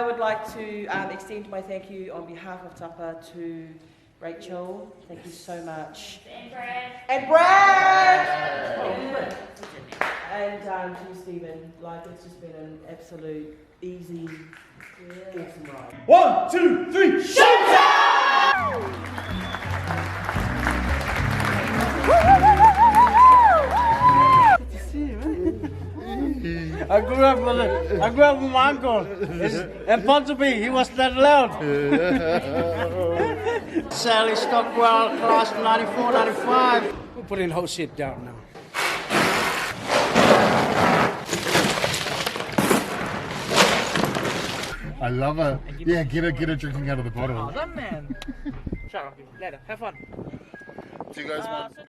I would like to extend my thank you on behalf of Tapa to Rachel. Thank you so much. And Brad. And Brad! And to you, Stephen. Like, it's just been an absolute easy, awesome ride. 1, 2, 3, I grew up with my uncle in Pontypridd. He was that loud. Sally Stockwell, class 94, 95. We're putting the whole shit down now. I love her. Yeah, get her drinking out of the bottle. Oh, that man. Shut up, later. Have fun. See you guys, man.